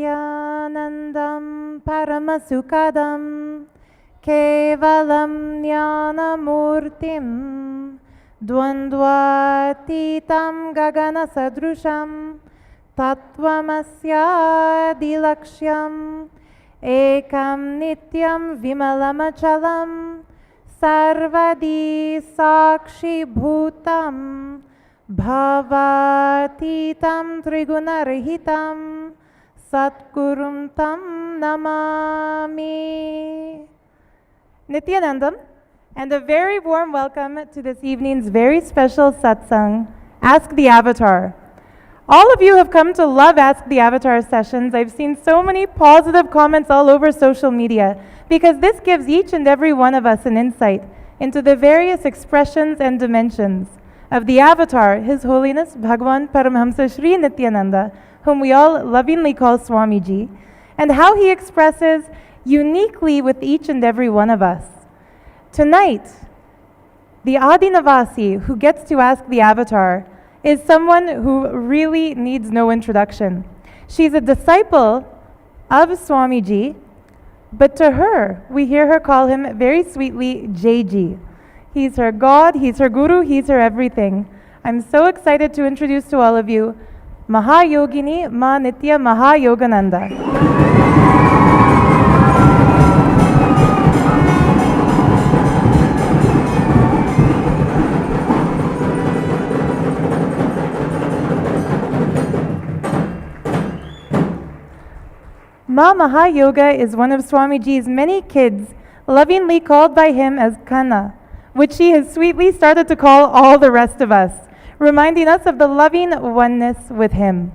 Nityanandam Paramasukadam Kevalam Jnanamurtim Dvandvatitam Gagana Sadrusham Tattvamasya Dilaksham Ekam Nityam Vimalamachalam Sarvadi Sakshi Bhutam Bhavatitam Trigunarahitam Satgurum Tam Namami. Nityanandam, and a very warm welcome to this evening's very special satsang, Ask the Avatar. All of you have come to love Ask the Avatar sessions. I've seen so many positive comments all over social media because this gives each and every one of us an insight into the various expressions and dimensions of the Avatar, His Holiness Bhagwan Paramhamsa Shri Nityananda, whom we all lovingly call Swamiji, and how he expresses uniquely with each and every one of us. Tonight, the Adinavasi who gets to ask the Avatar is someone who really needs no introduction. She's a disciple of Swamiji, but to her, we hear her call him very sweetly Jaiji. He's her God, he's her Guru, he's her everything. I'm so excited to introduce to all of you Mahayogini Ma Nitya Mahayogananda. Ma Mahayoga is one of Swamiji's many kids, lovingly called by him as Kanna, which she has sweetly started to call all the rest of us, reminding us of the loving oneness with him.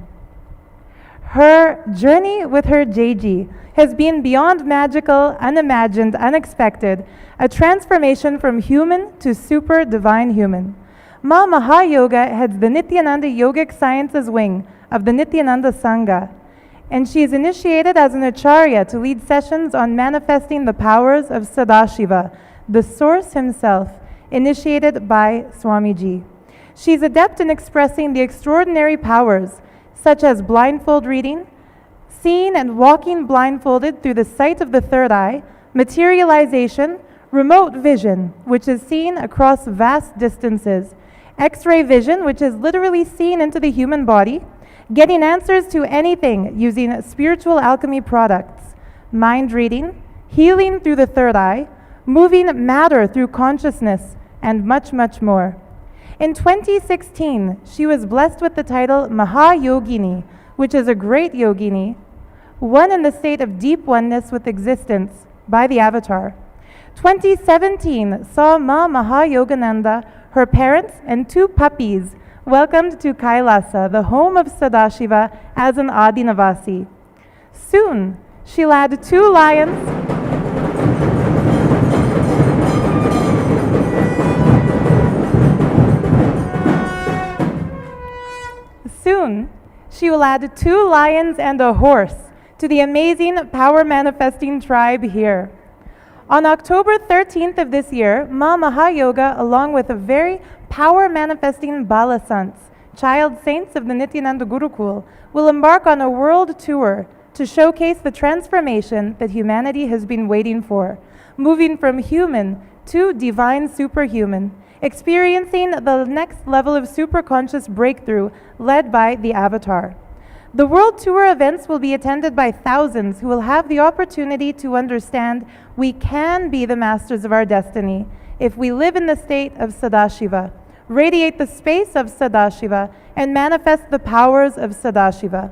Her journey with her Jaiji has been beyond magical, unimagined, unexpected, a transformation from human to super divine human. Ma Mahayoga heads the Nityananda Yogic Sciences wing of the Nityananda Sangha, and she is initiated as an acharya to lead sessions on manifesting the powers of Sadashiva, the source himself, initiated by Swamiji. She's adept in expressing the extraordinary powers, such as blindfold reading, seeing and walking blindfolded through the sight of the third eye, materialization, remote vision, which is seen across vast distances, X-ray vision, which is literally seen into the human body, getting answers to anything using spiritual alchemy products, mind reading, healing through the third eye, moving matter through consciousness, and much, much more. In 2016, she was blessed with the title Mahayogini, which is a great yogini, one in the state of deep oneness with existence by the Avatar. 2017 saw Ma Mahayogananda, her parents, and 2 puppies welcomed to Kailasa, the home of Sadashiva, as an Adinavasi. Soon, she'll add 2 lions, she will add 2 lions and a horse to the amazing power manifesting tribe here. On October 13th of this year, Ma Mahayoga, along with a very power manifesting Balasants, child saints of the Nityananda Gurukul, will embark on a world tour to showcase the transformation that humanity has been waiting for, moving from human to divine superhuman, experiencing the next level of superconscious breakthrough led by the Avatar. The World Tour events will be attended by thousands who will have the opportunity to understand we can be the masters of our destiny if we live in the state of Sadashiva, radiate the space of Sadashiva, and manifest the powers of Sadashiva.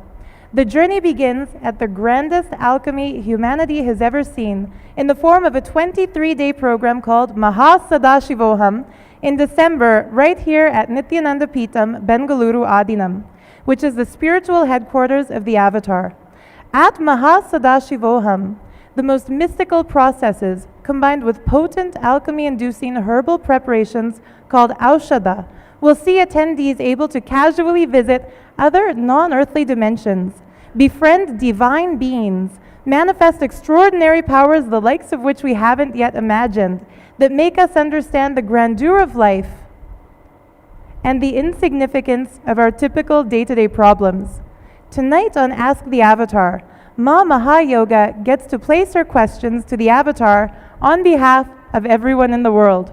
The journey begins at the grandest alchemy humanity has ever seen in the form of a 23-day program called Mahasadashivoham in December right here at Nityananda Peetham, Bengaluru Adinam, which is the spiritual headquarters of the Avatar. At Mahasadashivoham, the most mystical processes combined with potent alchemy-inducing herbal preparations called Aushadha will see attendees able to casually visit other non-earthly dimensions, befriend divine beings, manifest extraordinary powers the likes of which we haven't yet imagined, that make us understand the grandeur of life and the insignificance of our typical day-to-day problems. Tonight on Ask the Avatar, Ma Mahayoga gets to place her questions to the avatar on behalf of everyone in the world.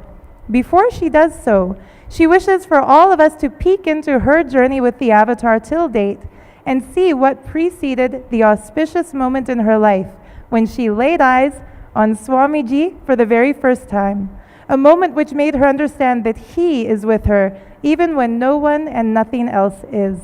Before she does so, she wishes for all of us to peek into her journey with the avatar till date and see what preceded the auspicious moment in her life when she laid eyes on Swamiji for the very first time, a moment which made her understand that he is with her even when no one and nothing else is.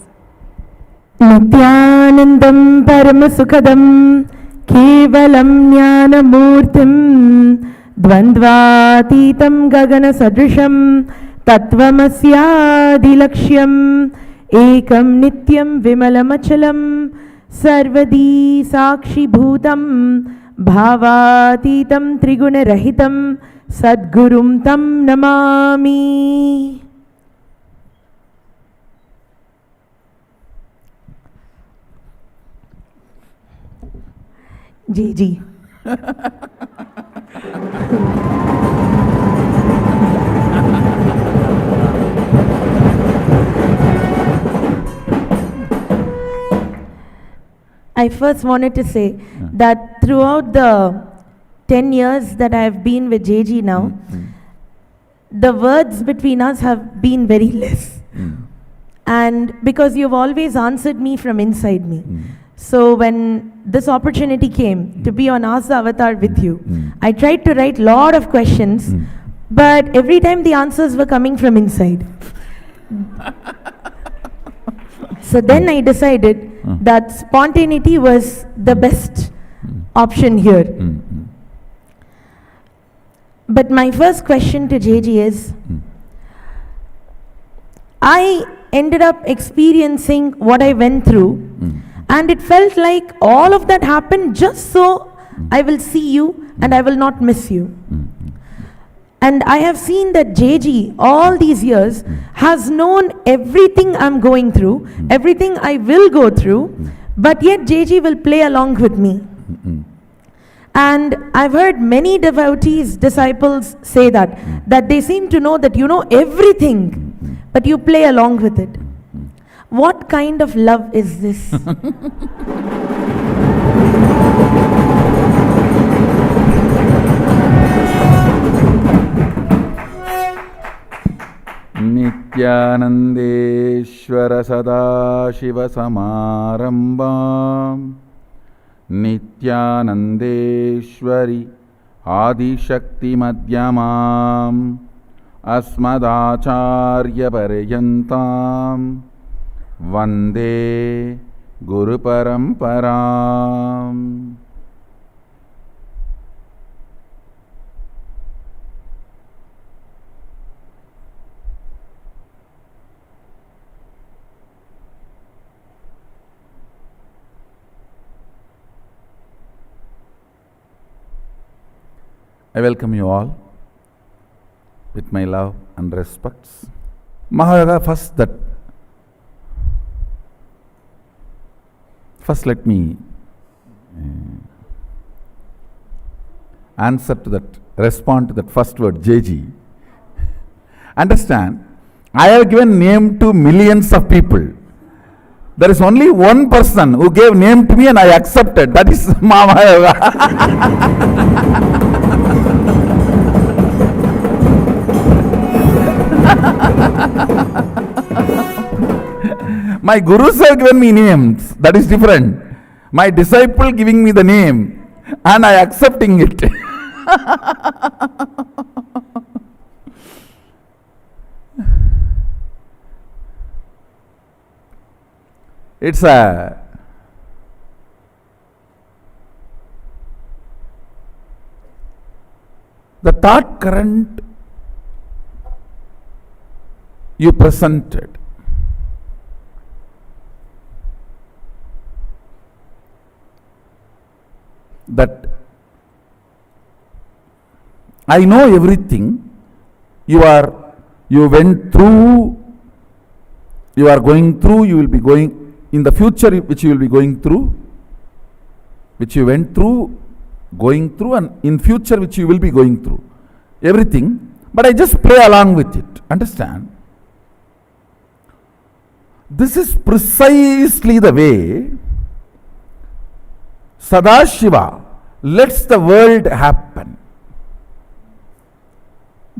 Nityanandam Paramasukadam Kevalam Jnanamurtim Dvandvatitam Gagana Sadrisham Tatvamasyadilaksham Ekam Nityam Vimalamachalam Sarvadi Sakshi Bhutam Bhavatitam Triguna-rahitam Sadgurum Tam Namami. JG. I first wanted to say that throughout the 10 years that I have been with JG now, the words between us have been very less. And because you've always answered me from inside me. So when this opportunity came to be on Ask the Avatar with you, I tried to write lot of questions, but every time the answers were coming from inside. So then I decided that spontaneity was the best option here. But my first question to JG is, I ended up experiencing what I went through, and it felt like all of that happened just so I will see you and I will not miss you. And I have seen that JG all these years has known everything I'm going through, everything I will go through, but yet JG will play along with me. And I've heard many devotees, disciples say that they seem to know that you know everything, but you play along with it. What kind of love is this? Nityanandeshwara Sadashiva Samarambam Nityanandeshwari Adishakti Madhyamam Asmadacharya Paryantam Vande Guru Paramparam. I welcome you all with my love and respects. Mahayoga, first let me respond to that first word, JG. Understand, I have given name to millions of people. There is only one person who gave name to me and I accepted. That is Mahayoga. My gurus have given me names, that is different. My disciple giving me the name and I accepting it. It's the thought current you presented. That I know everything, you went through, you are going through, you will be going in the future, which you will be going through, which you went through, going through, and in future which you will be going through. Everything, but I just play along with it. Understand? This is precisely the way Sadashiva lets the world happen.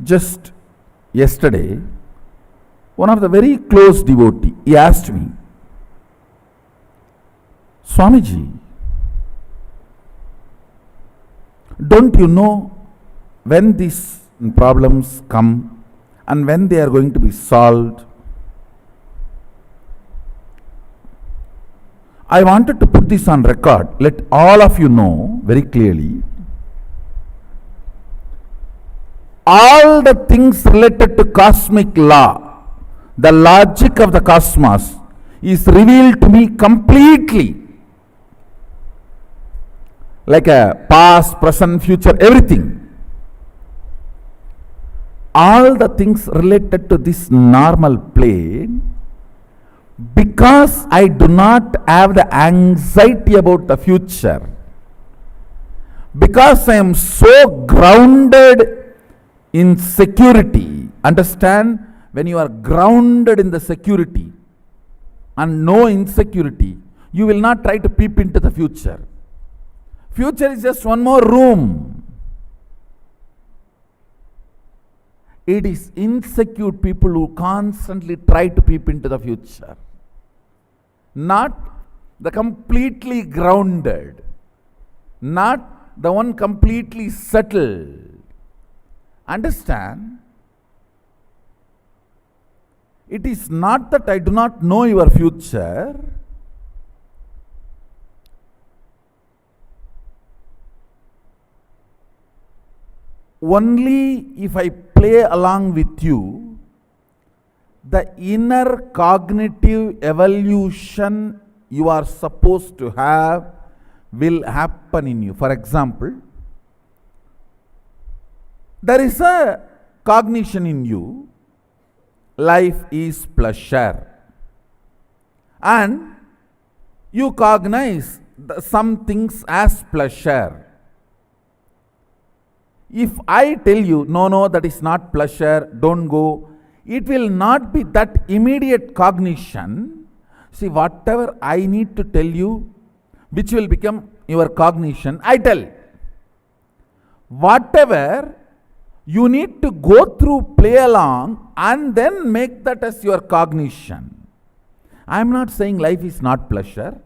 Just yesterday, one of the very close devotee, he asked me, Swamiji, don't you know when these problems come and when they are going to be solved? I wanted to put this on record. Let all of you know very clearly. All the things related to cosmic law, the logic of the cosmos, is revealed to me completely. Like a past, present, future, everything. All the things related to this normal plane, because I do not have the anxiety about the future, because I am so grounded in security. Understand, when you are grounded in the security and no insecurity, you will not try to peep into the future. Future is just one more room. It is insecure people who constantly try to peep into the future. Not the completely grounded. Not the one completely settled. Understand? It is not that I do not know your future. Only if I play along with you, the inner cognitive evolution you are supposed to have will happen in you. For example, there is a cognition in you, life is pleasure, and you cognize some things as pleasure. If I tell you, no, that is not pleasure, don't go, it will not be that immediate cognition. See, whatever I need to tell you, which will become your cognition, I tell. Whatever you need to go through, play along, and then make that as your cognition. I am not saying life is not pleasure.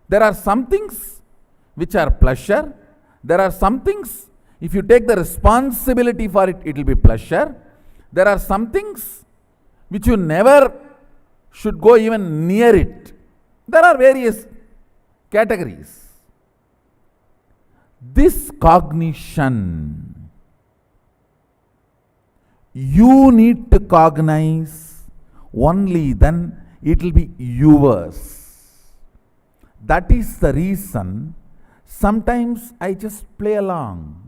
There are some things which are pleasure. There are some things, if you take the responsibility for it, it will be pleasure. There are some things which you never should go even near it. There are various categories. This cognition, you need to cognize, only then it will be yours. That is the reason sometimes I just play along.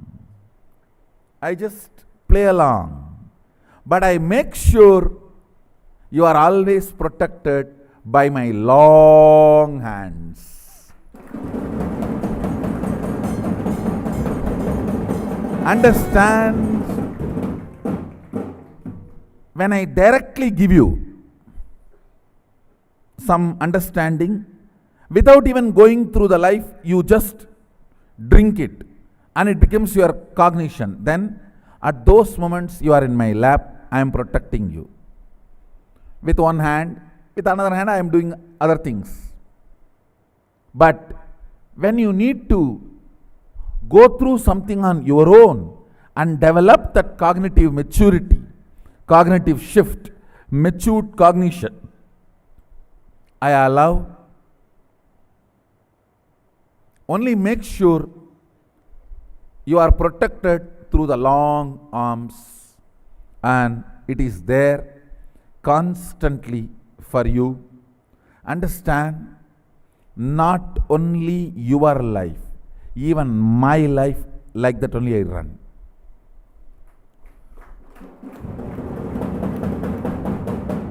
But I make sure you are always protected by my long hands. Understand? When I directly give you some understanding, without even going through the life, you just drink it and it becomes your cognition. Then at those moments you are in my lap, I am protecting you. With one hand, with another hand I am doing other things. But when you need to go through something on your own and develop that cognitive maturity, cognitive shift, matured cognition, I allow. Only make sure you are protected through the long arms, and it is there constantly for you. Understand, not only your life, even my life, like that only I run.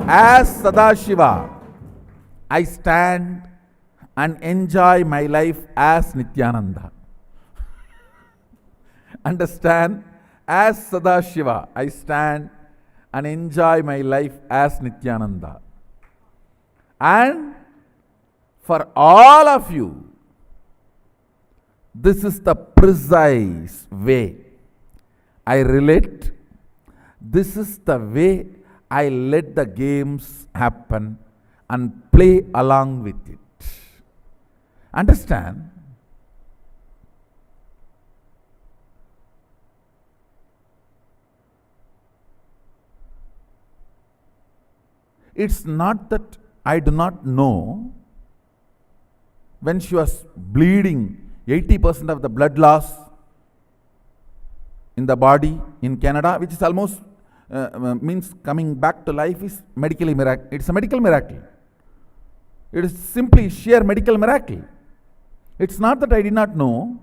As Sadashiva, I stand and enjoy my life as Nityananda. Understand? As Sadashiva, I stand and enjoy my life as Nityananda. And for all of you, This is the precise way I relate. This is the way I let the games happen and play along with it. Understand? It's not that I do not know. When she was bleeding, 80% of the blood loss in the body in Canada, which is almost means coming back to life, is medically miracle. It's a medical miracle. It is simply sheer medical miracle. It's not that I did not know,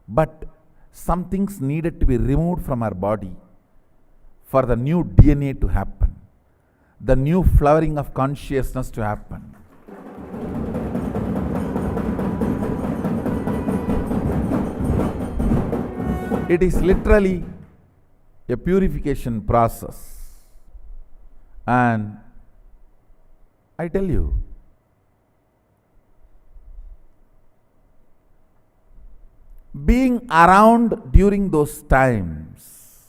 but some things needed to be removed from our body for the new DNA to happen, the new flowering of consciousness to happen. It is literally a purification process. And I tell you, being around during those times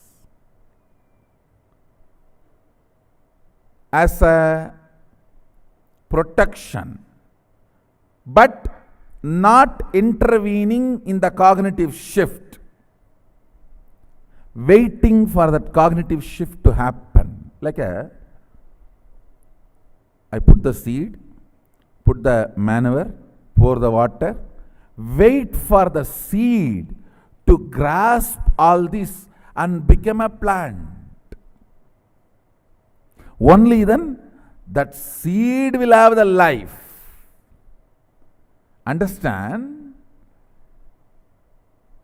as a protection, but not intervening in the cognitive shift, waiting for that cognitive shift to happen. Like I put the seed, put the manure, pour the water, wait for the seed to grasp all this and become a plant. Only then that seed will have the life. Understand?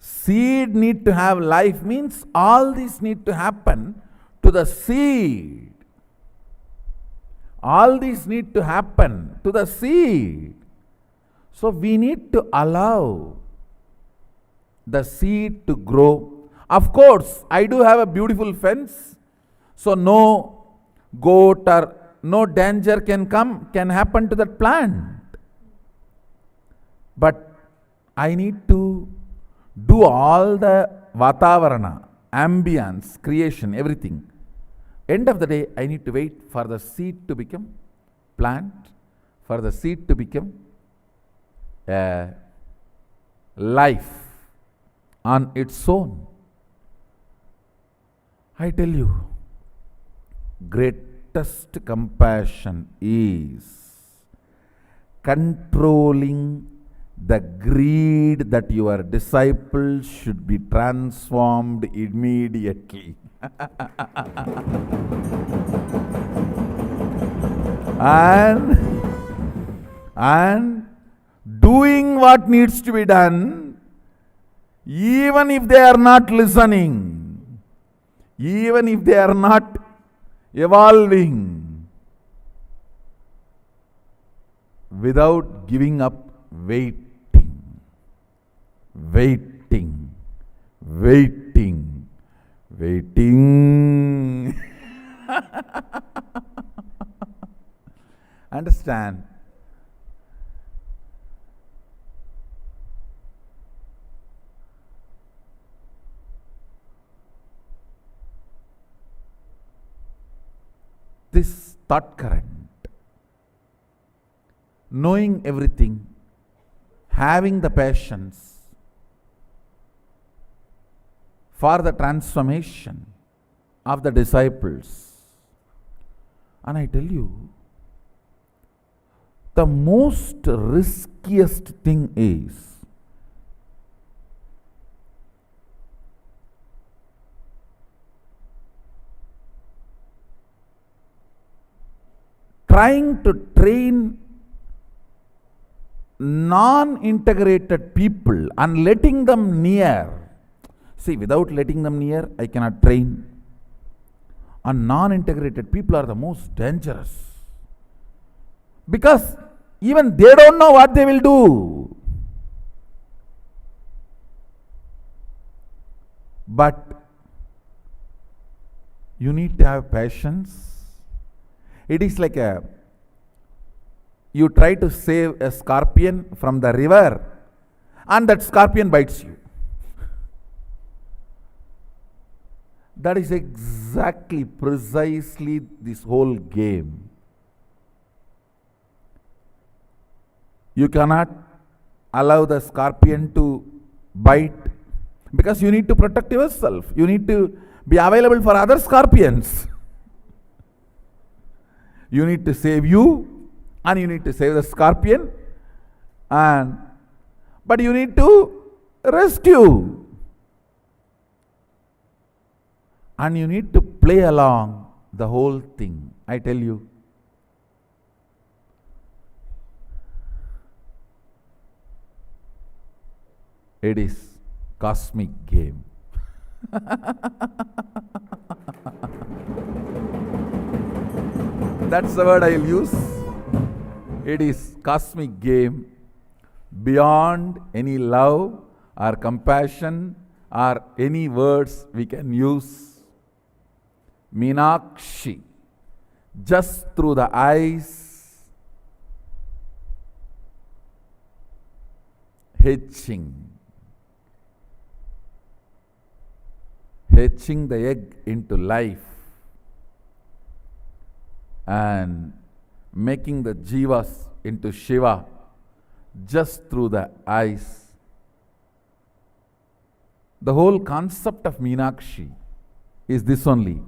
Seed need to have life means all this need to happen to the seed. All these need to happen to the seed. So we need to allow the seed to grow. Of course, I do have a beautiful fence, so no goat or no danger can happen to that plant. But I need to do all the vatavarana, ambience, creation, everything. End of the day, I need to wait for the seed to become plant, for the seed to become life on its own. I tell you, greatest compassion is controlling the greed that your disciples should be transformed immediately. and doing what needs to be done, even if they are not listening, even if they are not evolving, without giving up, waiting. Understand? This thought current, knowing everything, having the patience for the transformation of the disciples. And I tell you, the most riskiest thing is trying to train non-integrated people and letting them near. See, without letting them near, I cannot train. And non-integrated people are the most dangerous. Because even they don't know what they will do. But you need to have patience. It is like you try to save a scorpion from the river, and that scorpion bites you. That is exactly, precisely this whole game. You cannot allow the scorpion to bite because you need to protect yourself. You need to be available for other scorpions. You need to save you and you need to save the scorpion, but you need to rescue. And you need to play along the whole thing. I tell you, it is cosmic game. That's the word I will use. It is cosmic game, beyond any love or compassion or any words we can use. Meenakshi, just through the eyes, hatching the egg into life and making the jivas into Shiva just through the eyes. The whole concept of Meenakshi is this only.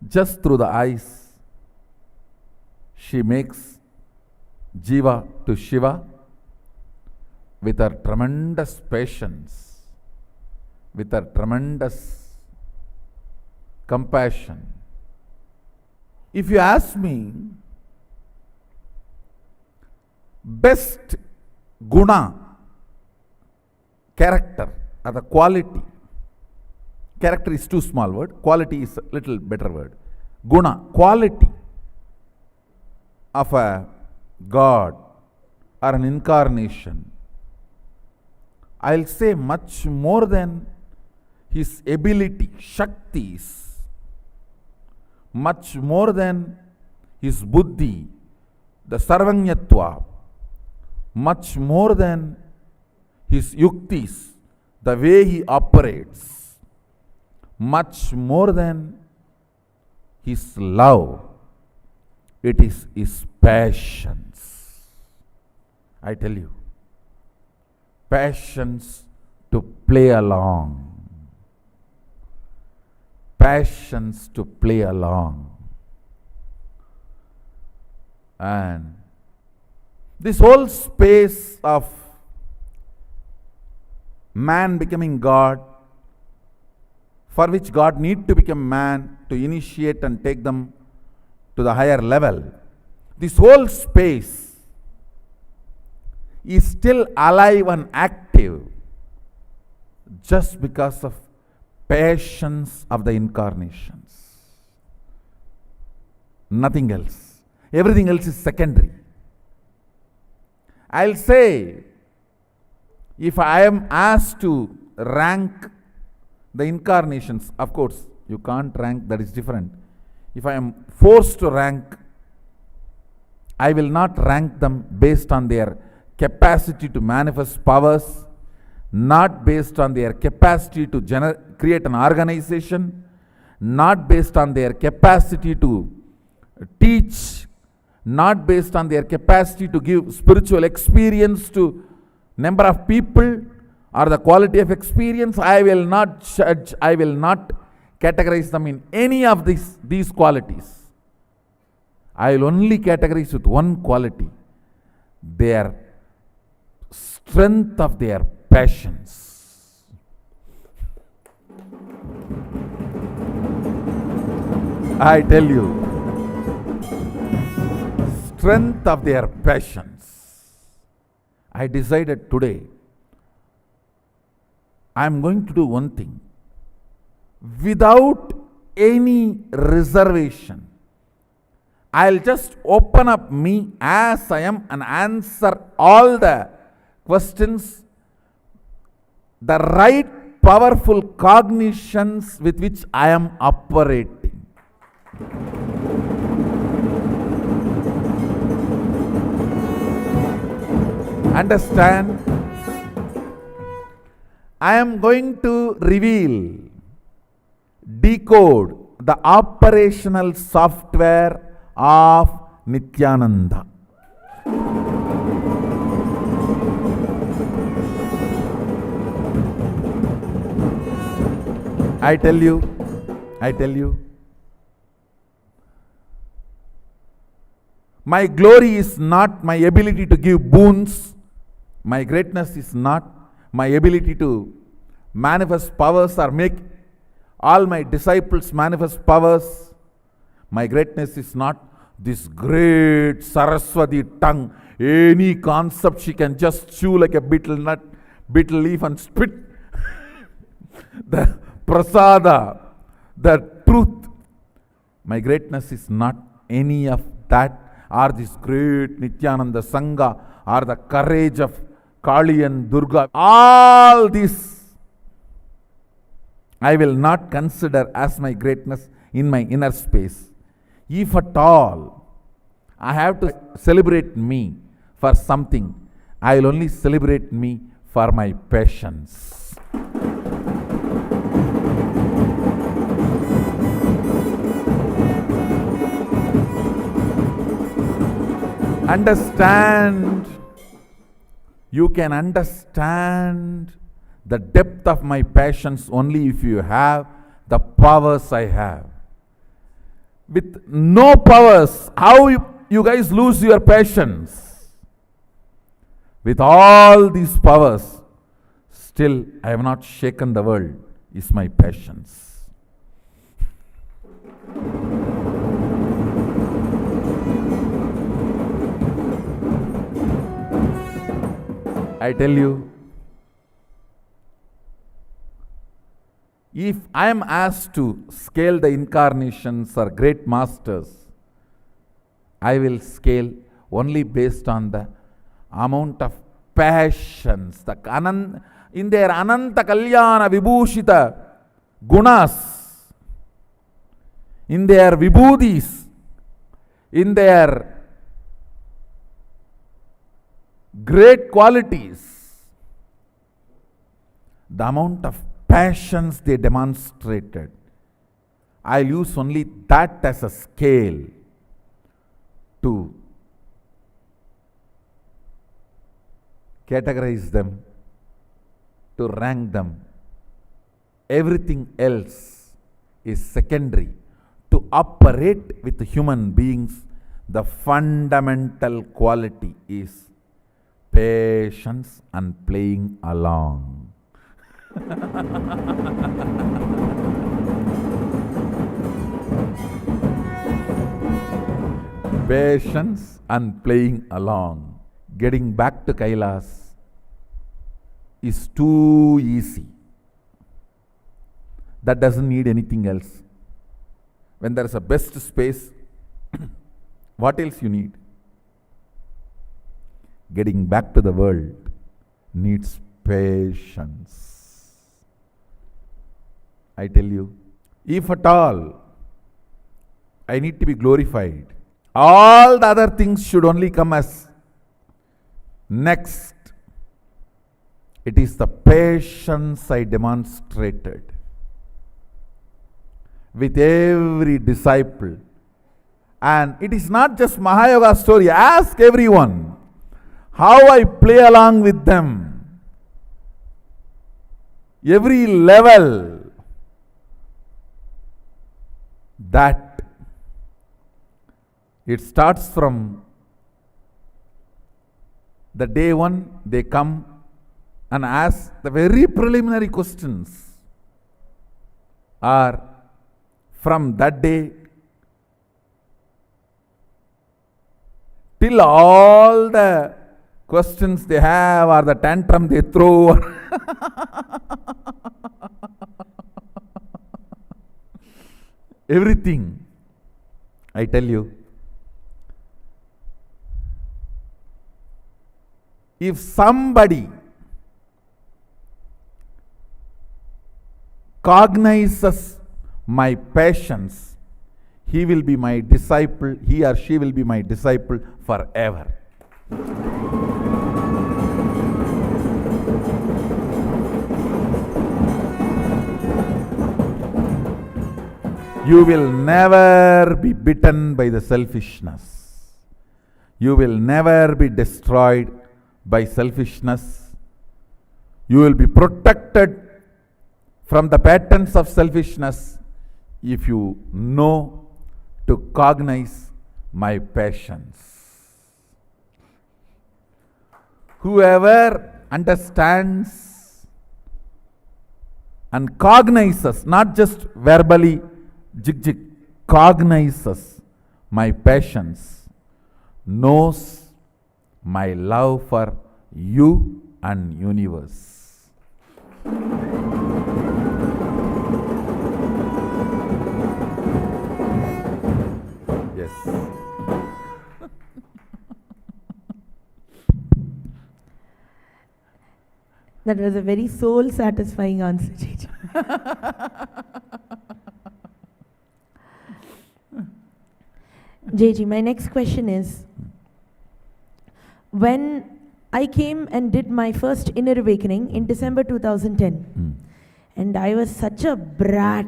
Just through the eyes, she makes Jiva to Shiva with her tremendous patience, with her tremendous compassion. If you ask me, best guna, character, or the quality. Character is too small word, quality is a little better word. Guna, quality of a God or an incarnation. I'll say much more than his ability, shaktis, much more than his buddhi, the sarvanyatva, much more than his yuktis, the way he operates, much more than his love, it is his passions. I tell you, passions to play along. Passions to play along. And this whole space of man becoming God, for which God need to become man to initiate and take them to the higher level. This whole space is still alive and active just because of passions of the incarnations. Nothing else. Everything else is secondary. I'll say, if I am asked to rank the incarnations, of course, you can't rank, that is different. If I am forced to rank, I will not rank them based on their capacity to manifest powers, not based on their capacity to create an organization, not based on their capacity to teach, not based on their capacity to give spiritual experience to number of people, or the quality of experience. I will not judge, I will not categorize them in any of these qualities. I will only categorize with one quality, their strength of their passions. I tell you, strength of their passions. I decided today, I am going to do one thing. Without any reservation, I'll just open up me as I am and answer all the questions, the right powerful cognitions with which I am operating. Understand? I am going to reveal, decode the operational software of Nityananda. I tell you, my glory is not my ability to give boons. My greatness is not my ability to manifest powers or make all my disciples manifest powers. My greatness is not this great Saraswati tongue. Any concept she can just chew like a betel nut, betel leaf and spit. The prasada, the truth. My greatness is not any of that, or this great Nityananda Sangha, or the courage of Kali and Durga. All this I will not consider as my greatness in my inner space. If at all I have to celebrate me for something, I will only celebrate me for my passions. Understand, you can understand the depth of my passions only if you have the powers I have. With no powers, how you guys lose your passions? With all these powers, still I have not shaken the world, is my passions. I tell you, if I am asked to scale the incarnations or great masters, I will scale only based on the amount of passions, in their Ananta Kalyana Vibhushita gunas, in their vibhudis, in their great qualities, the amount of passions they demonstrated, I'll use only that as a scale to categorize them, to rank them. Everything else is secondary. To operate with human beings, the fundamental quality is patience and playing along. Patience and playing along. Getting back to Kailas is too easy. That doesn't need anything else. When there is a best space, what else you need? Getting back to the world needs patience. I tell you, if at all I need to be glorified, all the other things should only come as next. It is the patience I demonstrated with every disciple. And it is not just Mahayoga story. Ask everyone how I play along with them. Every level that it starts from the day one they come and ask the very preliminary questions, or from that day till all the questions they have or the tantrum they throw. Everything, I tell you, if somebody cognizes my passions, he will be my disciple, he or she will be my disciple forever. You will never be bitten by the selfishness. You will never be destroyed by selfishness. You will be protected from the patterns of selfishness if you know to cognize my passions. Whoever understands and cognizes, not just verbally, cognizes my passions, knows my love for you and universe. Yes. That was a very soul satisfying answer, JJ. JJ, my next question is, when I came and did my first inner awakening in December 2010, and I was such a brat.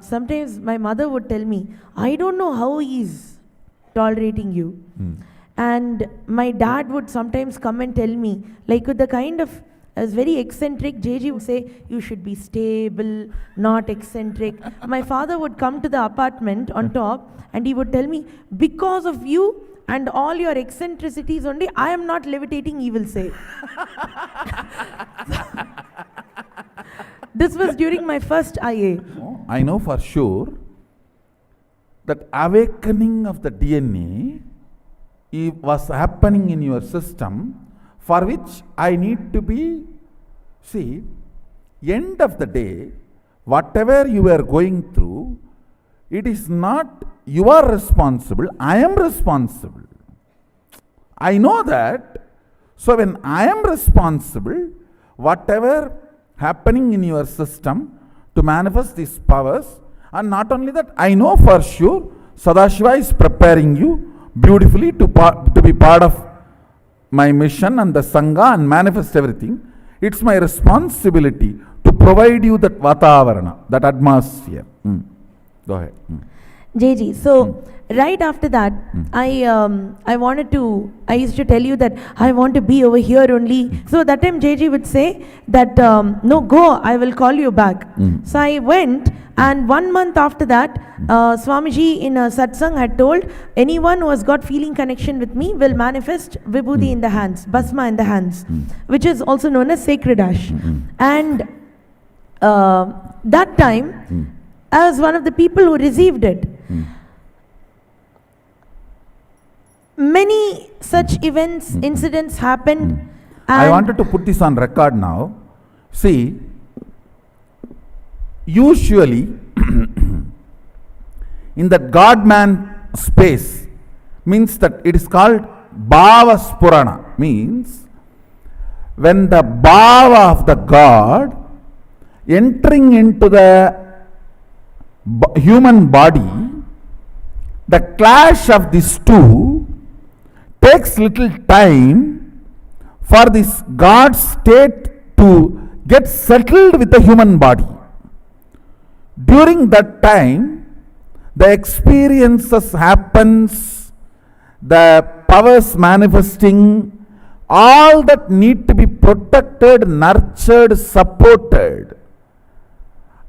Sometimes my mother would tell me, I don't know how he's tolerating you. And my dad would sometimes come and tell me, like with the kind of, I was very eccentric, JJ would say, you should be stable, not eccentric. My father would come to the apartment on top and he would tell me, because of you and all your eccentricities only, I am not levitating, he will say. This was during my first IA. I know for sure that awakening of the DNA was happening in your system, for which I need to be, see, end of the day, whatever you are going through, it is not you are responsible, I am responsible. I know that. So when I am responsible, whatever happening in your system to manifest these powers, and not only that, I know for sure Sadashiva is preparing you beautifully to be part of my mission and the Sangha and manifest everything. It's my responsibility to provide you that Vatavarana, that atmosphere. Go ahead. JJ, so right after that, I used to tell you that I want to be over here only. So that time JJ would say that, no, go, I will call you back. So I went, and 1 month after that, Swamiji in a satsang had told, anyone who has got feeling connection with me will manifest Vibhuti in the hands, Bhasma in the hands, which is also known as sacred ash. And that time, I was one of the people who received it. Many such events, incidents happened. I wanted to put this on record now. See, usually in the God-man space, means that it is called Bhava Spurana, means when the Bhava of the God entering into the human body, the clash of these two takes little time for this God state to get settled with the human body. During that time, the experiences happens, the powers manifesting, all that need to be protected, nurtured, supported.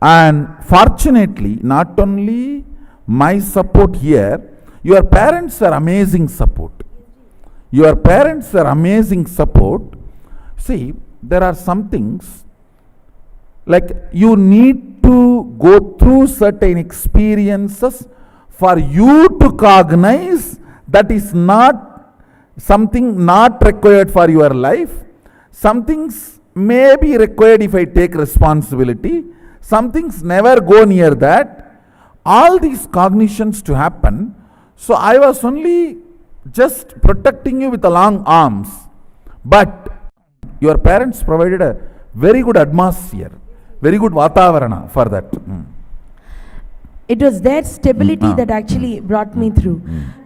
And fortunately, not only my support here, your parents are amazing support. Your parents are amazing support. See, there are some things like you need to go through certain experiences for you to cognize that is not something not required for your life. Some things may be required if I take responsibility. Some things never go near that. All these cognitions to happen. So I was only just protecting you with the long arms. But your parents provided a very good atmosphere, very good Vatavarana for that. It was their stability that actually brought me through.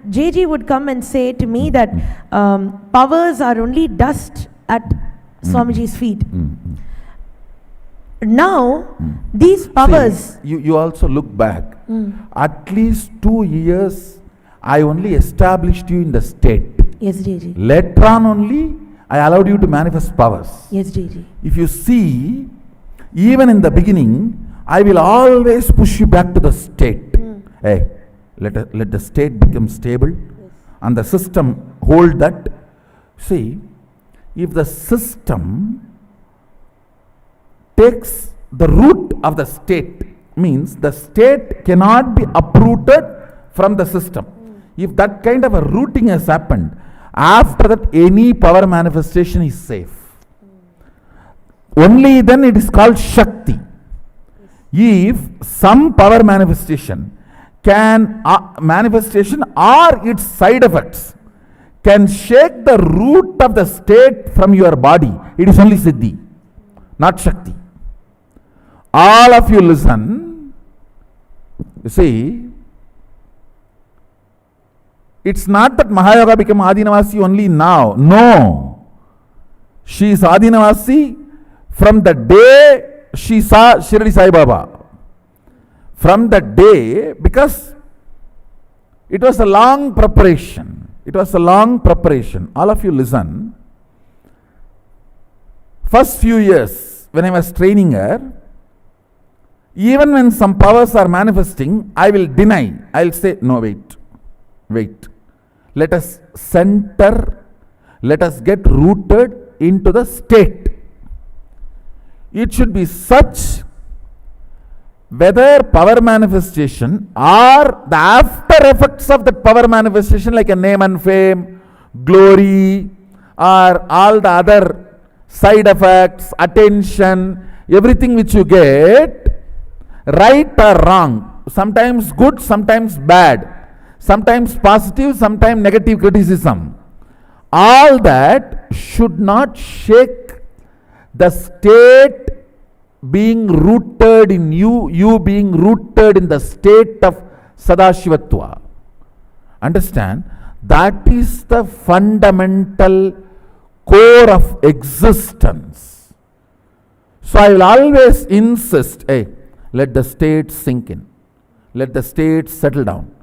JJ would come and say to me that powers are only dust at Swamiji's feet. now, these powers, See, you also look back. At least 2 years, I only established you in the state. yes, JJ, Later on only, I allowed you to manifest powers. yes, JJ, If you see, even in the beginning, I will always push you back to the state. Hey, let the state become stable and the system hold that. See, if the system takes the root of the state, means the state cannot be uprooted from the system. If that kind of a rooting has happened, after that any power manifestation is safe. Only then it is called Shakti. If some power manifestation can, manifestation or its side effects can shake the root of the state from your body, it is only Siddhi, not Shakti. All of you listen. You see, it's not that Mahayoga became Adinavasi only now. No. She is Adinavasi from the day she saw Shirdi Sai Baba. From that day, because it was a long preparation. It was a long preparation. All of you listen. First few years, when I was training her, even when some powers are manifesting, I will deny. I will say, no, wait. Let us center, let us get rooted into the state. It should be such, whether power manifestation or the after effects of that power manifestation, like a name and fame, glory, or all the other side effects, attention, everything which you get, right or wrong, sometimes good, sometimes bad, sometimes positive, sometimes negative criticism, all that should not shake the state being rooted in you, you being rooted in the state of Sadashivatva. Understand? That is the fundamental core of existence. So I will always insist, hey, let the state sink in. Let the state settle down.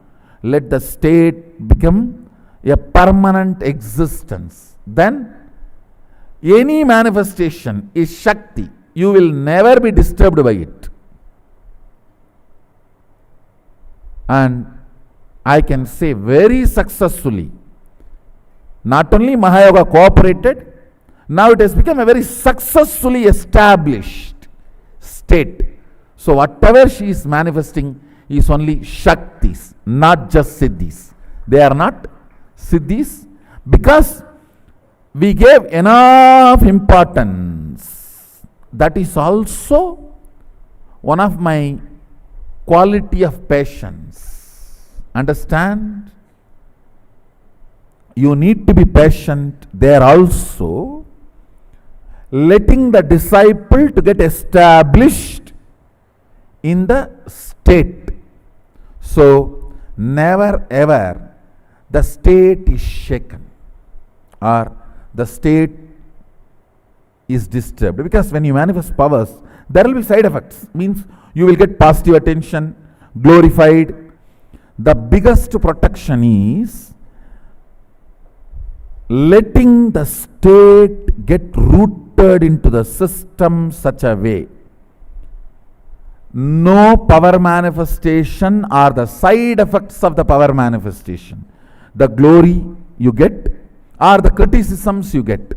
Let the state become a permanent existence. Then any manifestation is Shakti. You will never be disturbed by it. And I can say very successfully, not only Mahayoga cooperated, now it has become a very successfully established state. So whatever she is manifesting is only Shaktis, not just Siddhis. They are not Siddhis because we gave enough importance. That is also one of my quality of patience. Understand? You need to be patient there also, letting the disciple to get established in the state. So never ever the state is shaken or the state is disturbed, because when you manifest powers there will be side effects. Means you will get positive attention, glorified. The biggest protection is letting the state get rooted into the system such a way no power manifestation or the side effects of the power manifestation, the glory you get or the criticisms you get,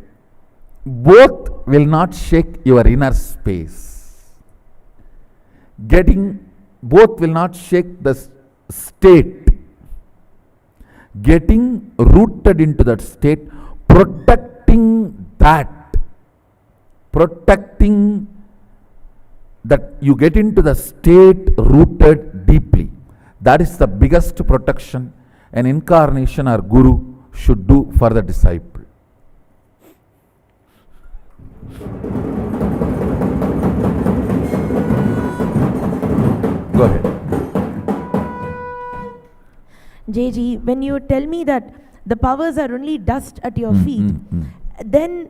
both will not shake your inner space. Both will not shake the state. Getting rooted into that state, protecting that you get into the state rooted deeply. That is the biggest protection an incarnation or guru should do for the disciple. Go ahead. JG, when you tell me that the powers are only dust at your feet, then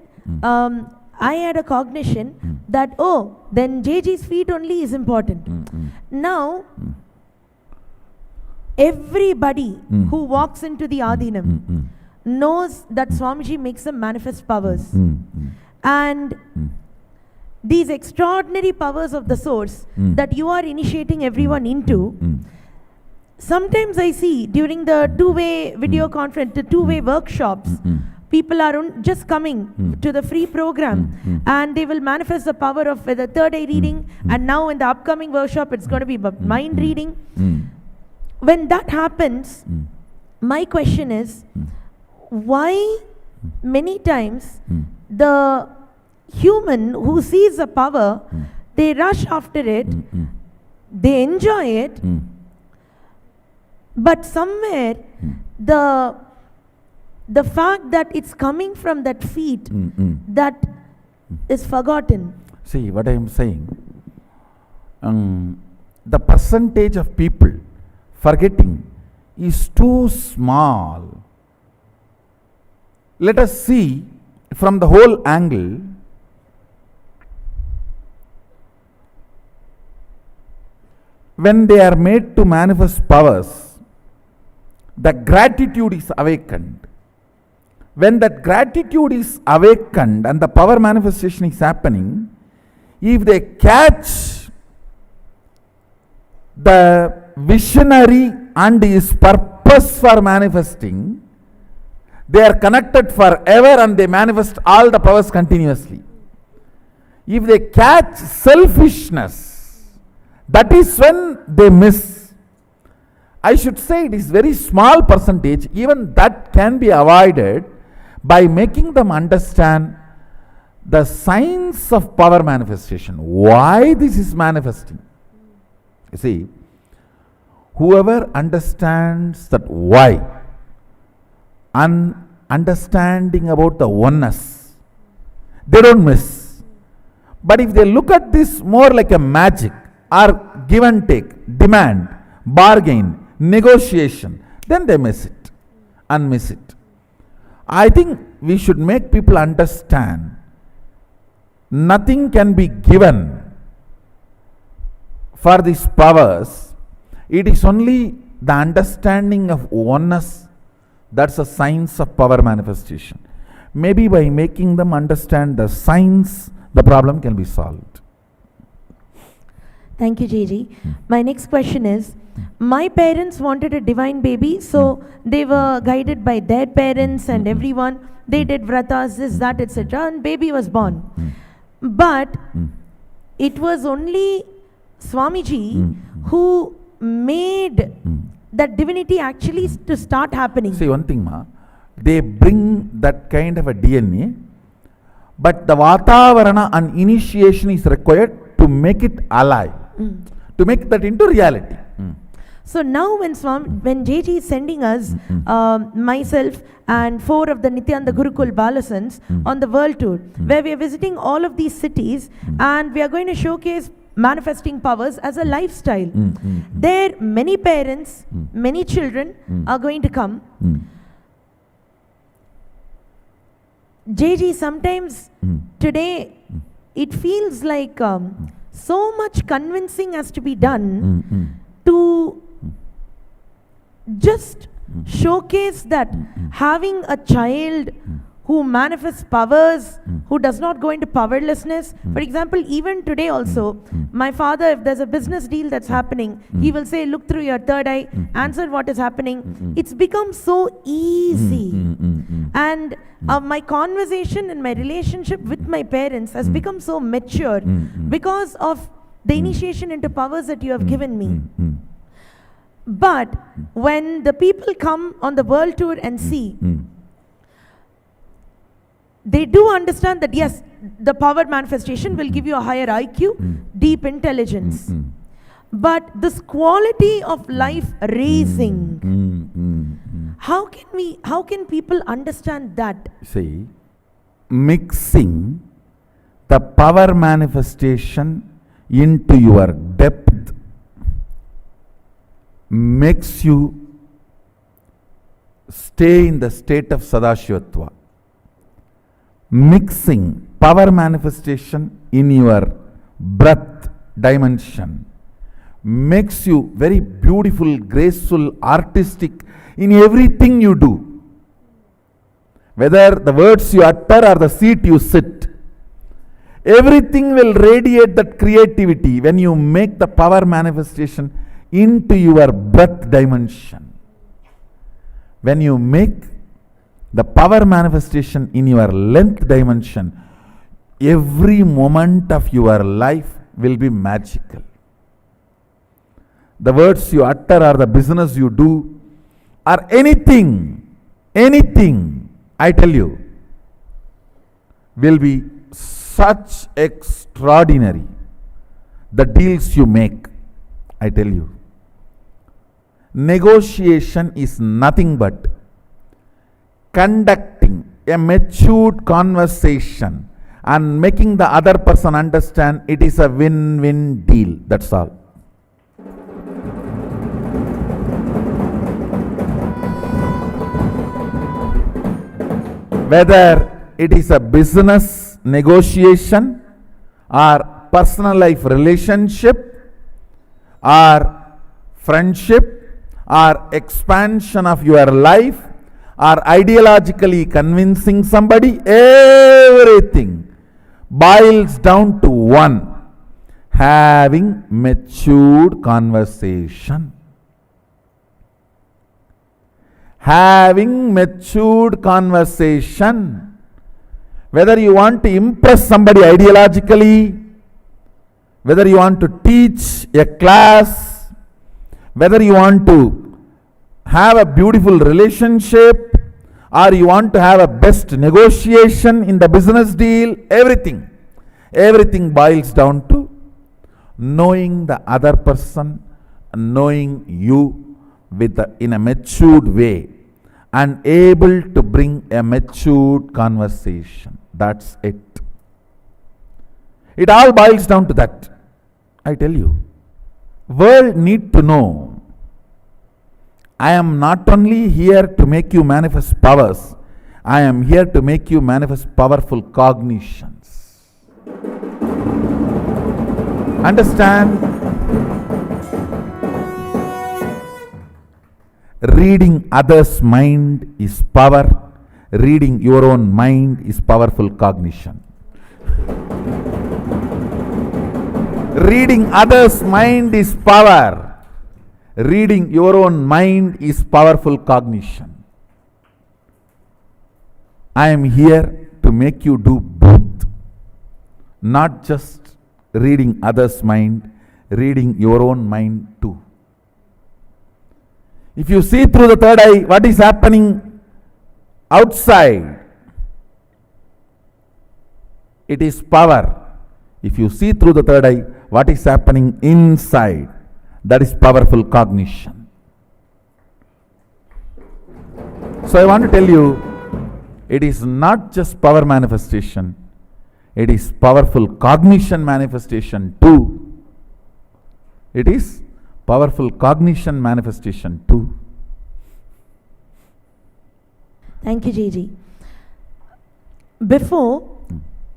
I had a cognition that, oh, then JG's feet only is important. Now, everybody who walks into the Adinam knows that Swamiji makes them manifest powers. And these extraordinary powers of the source that you are initiating everyone into, sometimes I see during the two-way video conference, the two-way workshops, people are just coming to the free program and they will manifest the power of the third eye reading, and now in the upcoming workshop it's going to be mind reading. When that happens, my question is, why many times the human who sees a power, they rush after it, they enjoy it, but somewhere the fact that it's coming from that feet, that is forgotten. See what I am saying. The percentage of people forgetting is too small. Let us see from the whole angle. When they are made to manifest powers, the gratitude is awakened. When that gratitude is awakened and the power manifestation is happening, if they catch the visionary and his purpose for manifesting, they are connected forever and they manifest all the powers continuously. If they catch selfishness, that is when they miss. I should say it is very small percentage, even that can be avoided by making them understand the science of power manifestation, why this is manifesting. You see, whoever understands that why, and understanding about the oneness, they don't miss. But if they look at this more like a magic or give and take, demand, bargain, negotiation, then they miss it and miss it. I think we should make people understand nothing can be given for these powers. It is only the understanding of oneness, that's a science of power manifestation. Maybe by making them understand the science, the problem can be solved. Thank you, JG. My next question is, my parents wanted a divine baby, so they were guided by their parents and everyone. They did vratas, this, that, etc. and baby was born. But it was only Swamiji who made that divinity actually to start happening. See one thing, ma, they bring that kind of a DNA, but the Vatavarana and initiation is required to make it alive, to make that into reality. So now when JG is sending us, myself and 4 of the Nityananda Gurukul Balasans on the world tour, where we are visiting all of these cities and we are going to showcase manifesting powers as a lifestyle. There many parents, many children are going to come. JG, sometimes today it feels like so much convincing has to be done to just showcase that having a child who manifests powers, who does not go into powerlessness. For example, even today also, my father, if there's a business deal that's happening, he will say, look through your third eye, answer what is happening. It's become so easy. And my conversation and my relationship with my parents has become so mature because of the initiation into powers that you have given me. But when the people come on the world tour and see, they do understand that yes, the power manifestation will give you a higher IQ, deep intelligence. But this quality of life raising, how can people understand that? See, mixing the power manifestation into your depth makes you stay in the state of Sadashivatva. Mixing power manifestation in your breath dimension makes you very beautiful, graceful, artistic in everything you do. Whether the words you utter or the seat you sit, everything will radiate that creativity when you make the power manifestation into your breath dimension. When you make the power manifestation in your length dimension, every moment of your life will be magical. The words you utter or the business you do or anything, I tell you, will be such extraordinary. The deals you make, I tell you. Negotiation is nothing but conducting a matured conversation and making the other person understand it is a win-win deal. That's all. Whether it is a business negotiation or personal life relationship or friendship or expansion of your life or ideologically convincing somebody, everything boils down to one: having matured conversation. Having matured conversation. Whether you want to impress somebody ideologically, whether you want to teach a class, whether you want to have a beautiful relationship, or you want to have a best negotiation in the business deal, everything boils down to knowing the other person, knowing you in a matured way, and able to bring a matured conversation. That's it. It all boils down to that. I tell you, world need to know, I am not only here to make you manifest powers, I am here to make you manifest powerful cognitions. Understand? Reading others' mind is power. Reading your own mind is powerful cognition. Reading others' mind is power. Reading your own mind is powerful cognition. I am here to make you do both. Not just reading others' mind, reading your own mind too. If you see through the third eye what is happening outside, it is power. If you see through the third eye what is happening inside, that is powerful cognition. So I want to tell you, it is not just power manifestation, it is powerful cognition manifestation too. It is powerful cognition manifestation too. Thank you, JG. Before,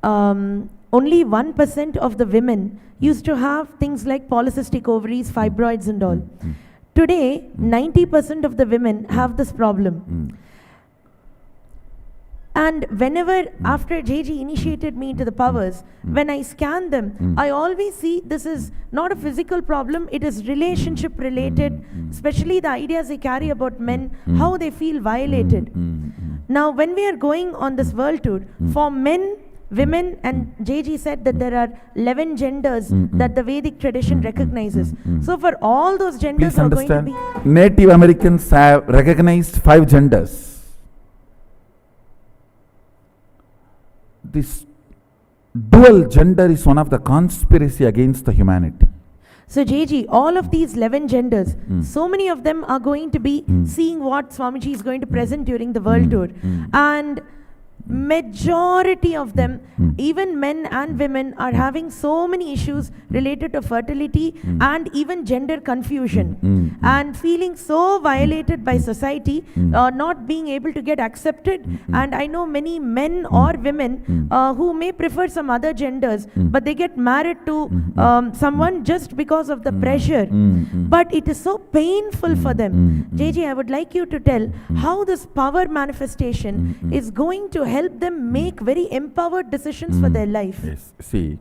only 1% of the women used to have things like polycystic ovaries, fibroids and all. Today, 90% of the women have this problem. And whenever, after JG initiated me into the powers, when I scan them, I always see this is not a physical problem, it is relationship related, especially the ideas they carry about men, how they feel violated. Now, when we are going on this world tour, for men, women, and JG said that there are 11 genders that the Vedic tradition recognizes. So for all those genders Please are going to understand, be... Native Americans have recognized 5 genders. This dual gender is one of the conspiracy against the humanity. So JG, all of these 11 genders, so many of them are going to be seeing what Swamiji is going to present during the world tour. And majority of them, even men and women, are having so many issues related to fertility and even gender confusion. and feeling so violated by society, not being able to get accepted. And I know many men or women who may prefer some other genders, but they get married to someone just because of the pressure. But it is so painful for them. JJ, I would like you to tell how this power manifestation is going to help them make very empowered decisions for their life. Yes. See,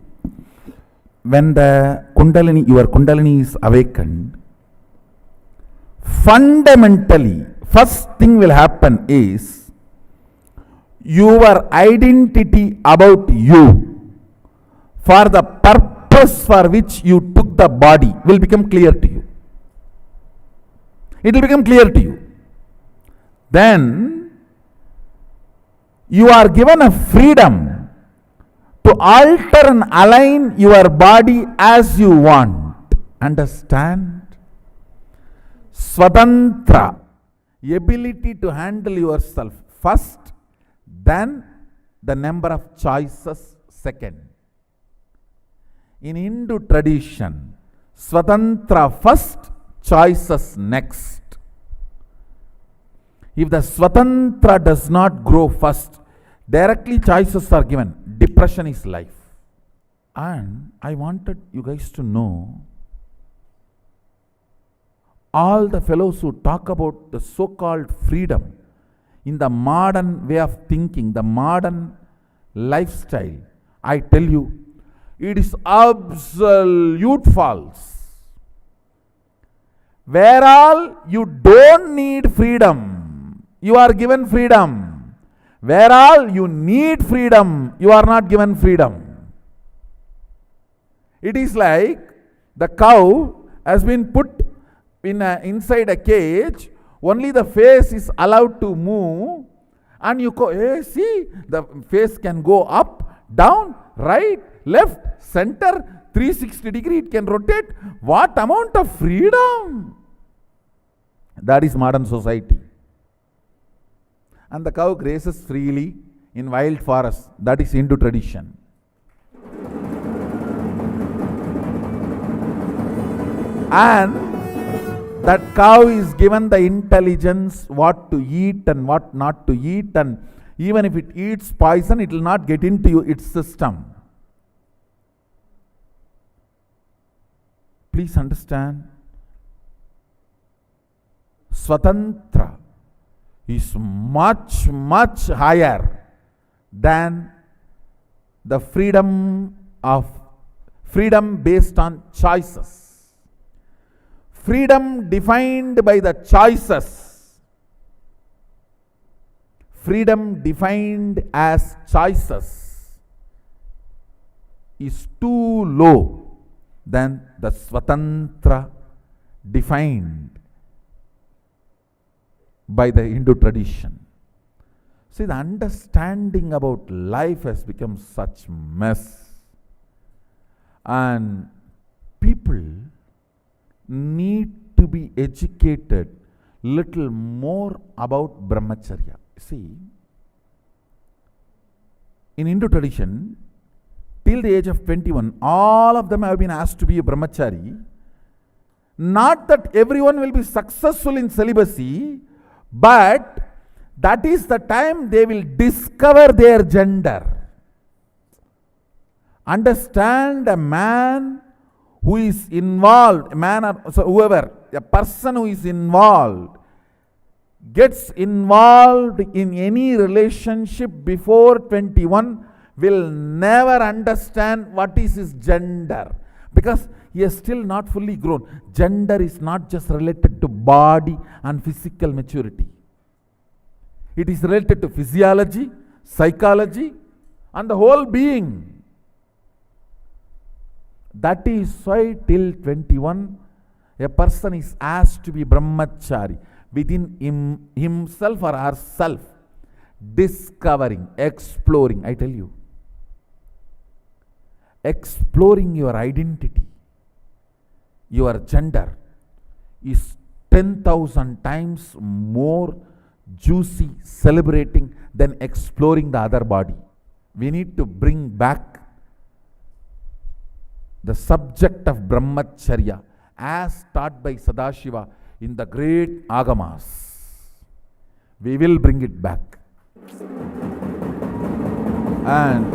when the Kundalini, your Kundalini is awakened, fundamentally, first thing will happen is your identity about you for the purpose for which you took the body will become clear to you. It will become clear to you. Then you are given a freedom to alter and align your body as you want. Understand? Swatantra, ability to handle yourself first, then the number of choices second. In Hindu tradition, Swatantra first, choices next. If the Swatantra does not grow first, directly choices are given. Depression is life. And I wanted you guys to know, all the fellows who talk about the so-called freedom in the modern way of thinking, the modern lifestyle, I tell you, it is absolute false. Where all you don't need freedom, you are given freedom. Where all you need freedom, you are not given freedom. It is like the cow has been put inside a cage, only the face is allowed to move, and you go, hey, see, the face can go up, down, right, left, center, 360 degree, it can rotate. What amount of freedom? That is modern society. And the cow grazes freely in wild forests. That is Hindu tradition. And that cow is given the intelligence what to eat and what not to eat, and even if it eats poison, it will not get into its system. Please understand, Swatantra is much, much higher than the freedom based on choices. Freedom defined by the choices, freedom defined as choices, is too low than the Swatantra defined by the Hindu tradition. See, the understanding about life has become such mess, and people need to be educated little more about brahmacharya. See, in Hindu tradition, till the age of 21, all of them have been asked to be a brahmachari. Not that everyone will be successful in celibacy, but that is the time they will discover their gender. Understand, a man who is involved, a man or so whoever, a person who is involved, gets involved in any relationship before 21 will never understand what is his gender, because he is still not fully grown. Gender is not just related to body and physical maturity. It is related to physiology, psychology, and the whole being. That is why till 21, a person is asked to be brahmachari, within himself or herself, discovering, exploring, I tell you, exploring your identity, your gender is 10,000 times more juicy, celebrating than exploring the other body. We need to bring back the subject of brahmacharya as taught by Sadashiva in the great agamas. We will bring it back. And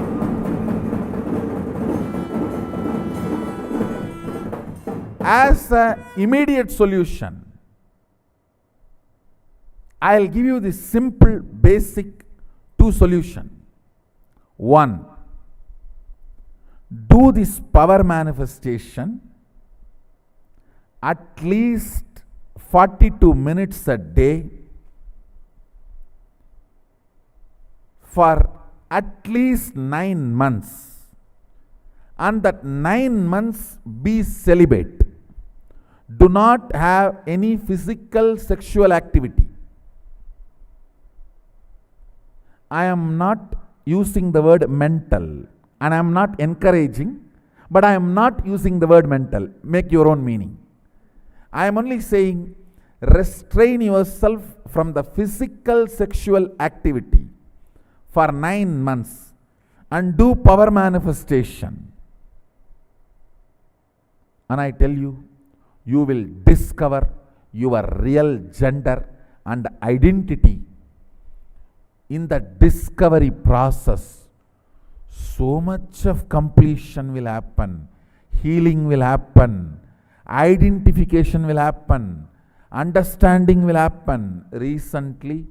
as an immediate solution, I'll give you this simple, basic two solution. One, do this power manifestation at least 42 minutes a day for at least 9 months, and that 9 months be celibate. Do not have any physical sexual activity. I am not using the word mental, and I am not encouraging, but I am not using the word mental. Make your own meaning. I am only saying restrain yourself from the physical sexual activity for 9 months and do power manifestation. And I tell you, you will discover your real gender and identity. In the discovery process, so much of completion will happen, healing will happen, identification will happen, understanding will happen. Recently,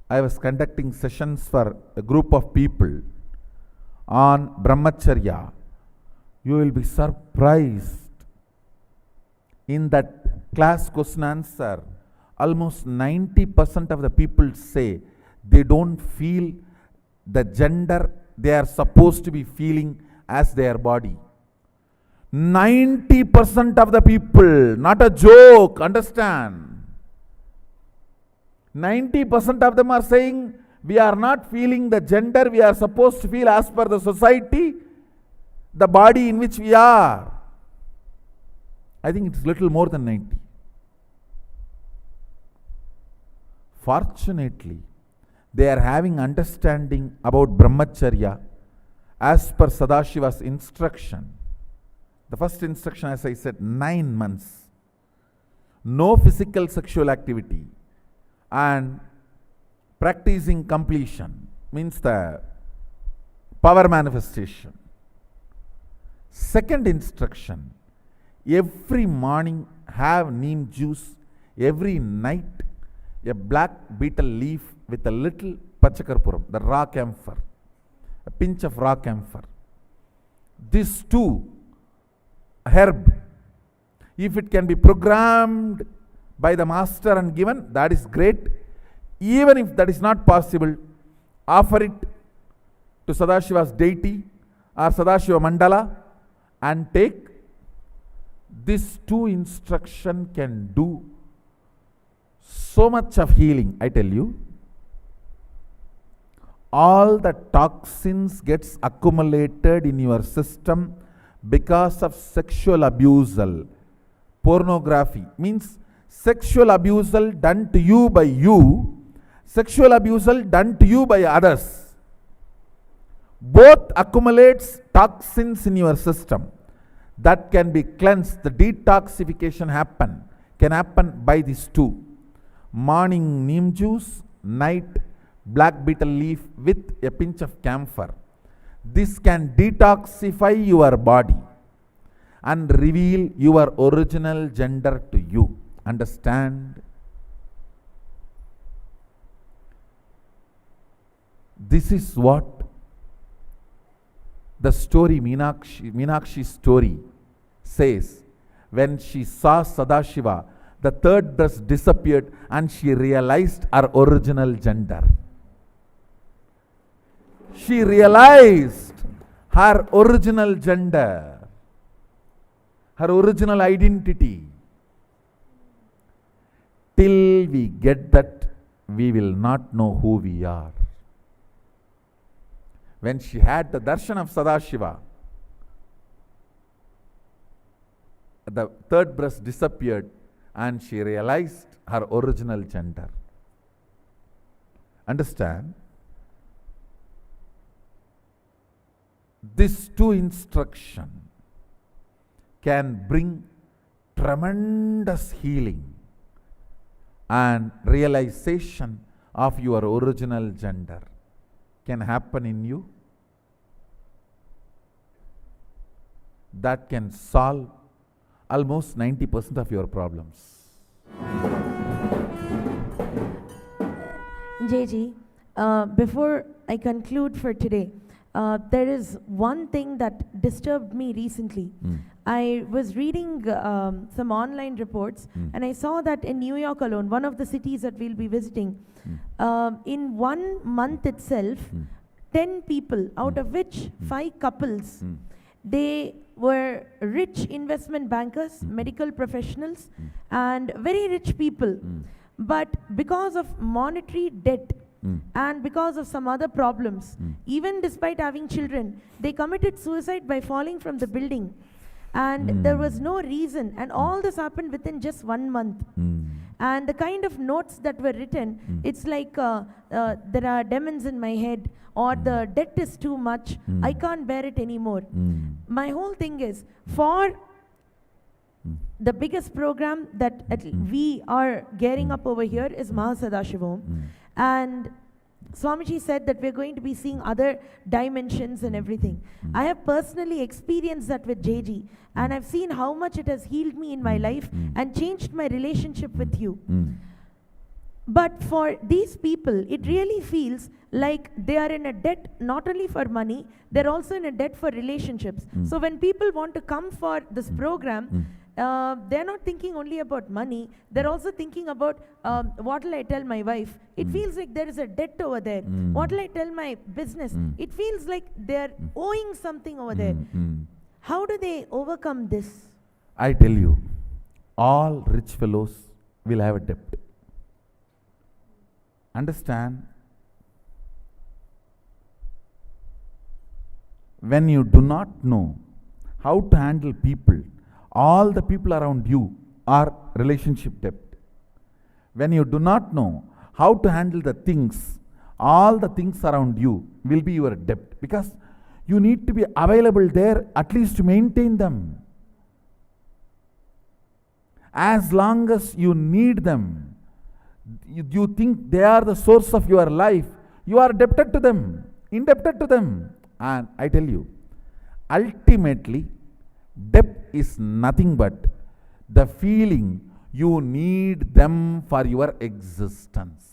I was conducting sessions for a group of people on Brahmacharya. You will be surprised. In that class question answer, almost 90% of the people say they don't feel the gender they are supposed to be feeling as their body. 90% of the people, not a joke, understand. 90% of them are saying we are not feeling the gender we are supposed to feel as per the society, the body in which we are. I think it's little more than 90. Fortunately, they are having understanding about Brahmacharya as per Sadashiva's instruction. The first instruction, as I said, 9 months. No physical sexual activity and practicing completion means the power manifestation. Second instruction, every morning have neem juice, every night a black betel leaf with a little pachakarpuram, the raw camphor, a pinch of raw camphor. These two herb, if it can be programmed by the master and given, that is great. Even if that is not possible, offer it to Sadashiva's deity or Sadashiva Mandala and take. These two instruction can do so much of healing, I tell you. All the toxins gets accumulated in your system because of sexual abusal. Pornography means sexual abusal done to you by you, sexual abusal done to you by others. Both accumulates toxins in your system that can be cleansed. The detoxification can happen by these two. Morning neem juice, night black betel leaf with a pinch of camphor. This can detoxify your body and reveal your original gender to you. Understand? This is what the story, Meenakshi's story says. When she saw Sadashiva, the third breast disappeared and she realized her original gender. She realized her original gender, her original identity. Till we get that, we will not know who we are. When she had the darshan of Sadashiva, the third breast disappeared and she realized her original gender. Understand? These two instructions can bring tremendous healing and realization of your original gender can happen in you. That can solve almost 90% of your problems. JG, before I conclude for today, there is one thing that disturbed me recently. I was reading some online reports and I saw that in New York alone, one of the cities that we'll be visiting, in 1 month itself, 10 people, out of which 5 couples, they were rich investment bankers, medical professionals, and very rich people. But because of monetary debt and because of some other problems, even despite having children, they committed suicide by falling from the building. And there was no reason, and all this happened within just 1 month. And the kind of notes that were written, it's like there are demons in my head, or the debt is too much, I can't bear it anymore. My whole thing is, for the biggest program that we are gearing up over here is Mahasadashivam. And Swamiji said that we're going to be seeing other dimensions and everything. I have personally experienced that with JG, and I've seen how much it has healed me in my life and changed my relationship with you. But for these people, it really feels like they are in a debt not only for money, they're also in a debt for relationships. So when people want to come for this program, they're not thinking only about money, they're also thinking about what will I tell my wife. It feels like there is a debt over there. What will I tell my business? It feels like they're owing something over there. How do they overcome this? I tell you, all rich fellows will have a debt. Understand? When you do not know how to handle people, all the people around you are relationship debt. When you do not know how to handle the things, all the things around you will be your debt, because you need to be available there at least to maintain them. As long as you need them, you think they are the source of your life, you are indebted to them. And I tell you, ultimately, debt is nothing but the feeling you need them for your existence.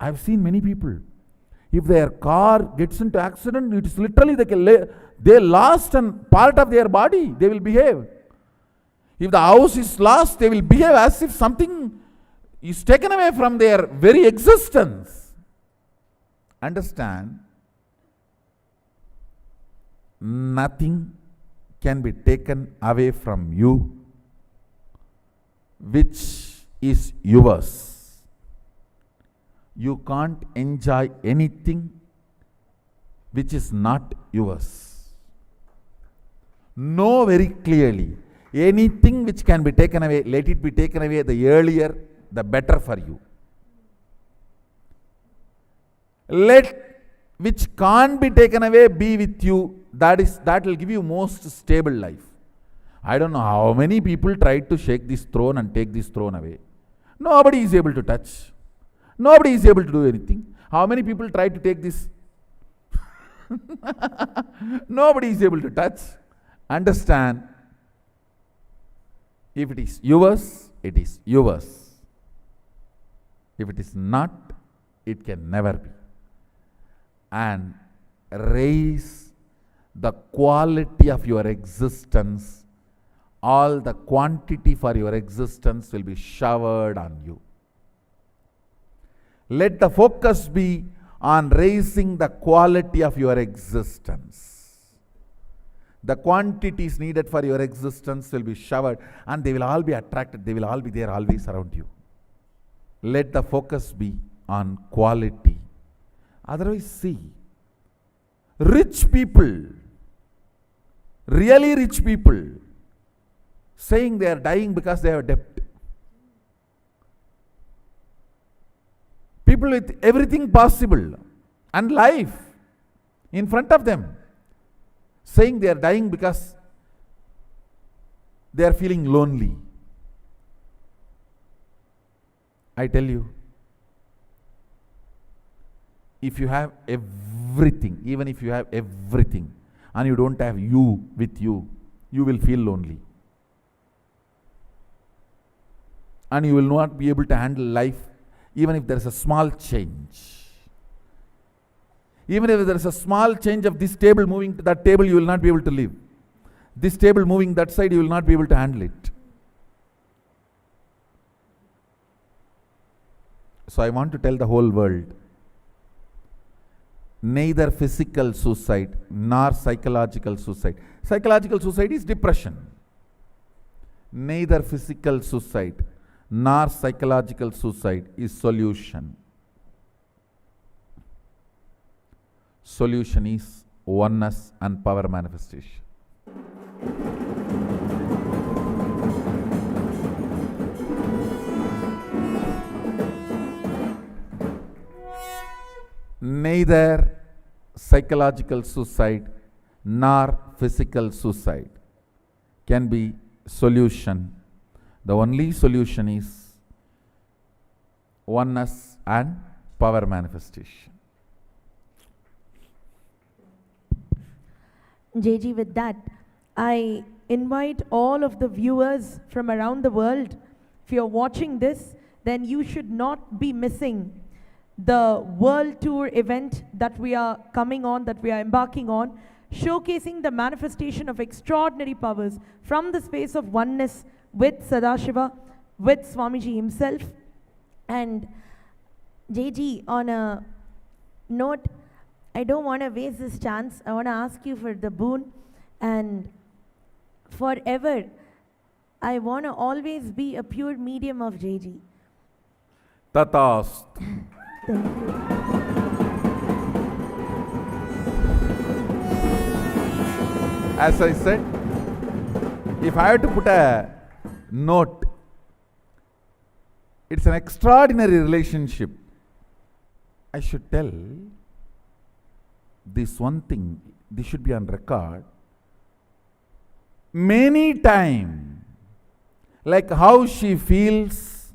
I've seen many people, if their car gets into accident, it is literally they lost a part of their body, they will behave. If the house is lost, they will behave as if something is taken away from their very existence. Understand? Nothing can be taken away from you which is yours. You can't enjoy anything which is not yours. Know very clearly, anything which can be taken away, let it be taken away the earlier, the better for you. Let which can't be taken away be with you. That will give you most stable life. I don't know how many people tried to shake this throne and take this throne away. Nobody is able to touch. Nobody is able to do anything. How many people tried to take this? Nobody is able to touch. Understand? If it is yours, it is yours. If it is not, it can never be. And raise the quality of your existence. All the quantity for your existence will be showered on you. Let the focus be on raising the quality of your existence. The quantities needed for your existence will be showered, and they will all be attracted. They will all be there always around you. Let the focus be on quality. Otherwise, see, rich people, really rich people, saying they are dying because they have debt. People with everything possible and life in front of them, saying they are dying because they are feeling lonely. I tell you, if you have everything, even if you have everything, and you don't have you with you, you will feel lonely. And you will not be able to handle life, even if there is a small change. Even if there is a small change of this table moving to that table, you will not be able to live. This table moving that side, you will not be able to handle it. So I want to tell the whole world, neither physical suicide nor psychological suicide. Psychological suicide is depression. Neither physical suicide nor psychological suicide is solution. Solution is oneness and power manifestation. Neither psychological suicide nor physical suicide can be solution. The only solution is oneness and power manifestation. JG, with that, I invite all of the viewers from around the world, if you're watching this, then you should not be missing the world tour event that we are coming on, that we are embarking on, showcasing the manifestation of extraordinary powers from the space of oneness with Sadashiva, with Swamiji himself. And JG, on a note, I don't want to waste this chance. I want to ask you for the boon, and forever, I want to always be a pure medium of JG. Tatast. Thank you. As I said, if I had to put a note, it's an extraordinary relationship. I should tell this one thing, this should be on record. Many times, like how she feels,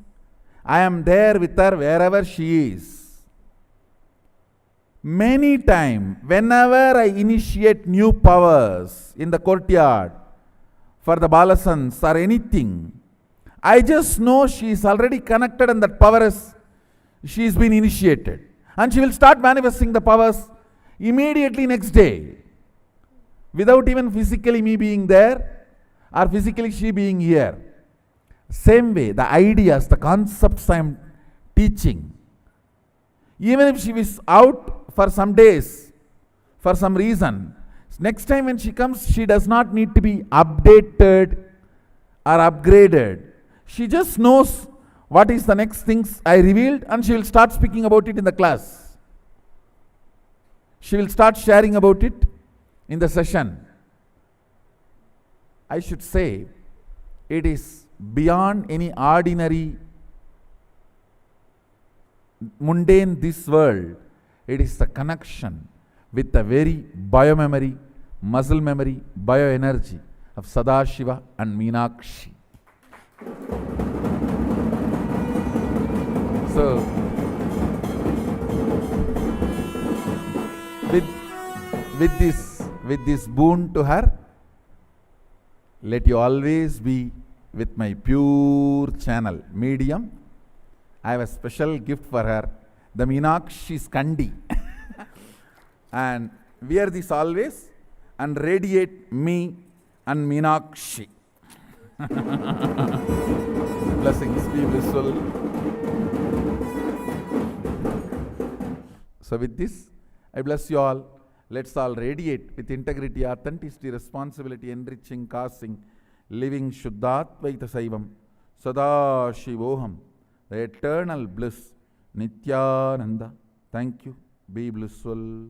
I am there with her wherever she is. Many times, whenever I initiate new powers in the courtyard for the Balasans or anything, I just know she is already connected and that power is, she has been initiated. And she will start manifesting the powers immediately next day, without even physically me being there or physically she being here. Same way, the ideas, the concepts I am teaching, even if she is out for some days, for some reason, next time when she comes, she does not need to be updated or upgraded. She just knows what is the next things I revealed, and she will start speaking about it in the class. She will start sharing about it in the session. I should say, it is beyond any ordinary mundane this world. It is the connection with the very biomemory, muscle memory, bioenergy of Sadashiva and Meenakshi. So, with this boon to her, let you always be with my pure channel, medium. I have a special gift for her, the Meenakshi's Kandi. And wear this always and radiate me and Meenakshi. Blessings, be blissful. So with this, I bless you all. Let's all radiate with integrity, authenticity, responsibility, enriching, causing, living Shuddhatvaita Saivam, Sada Shivoham, the eternal bliss, Nityananda. Thank you. Be blissful.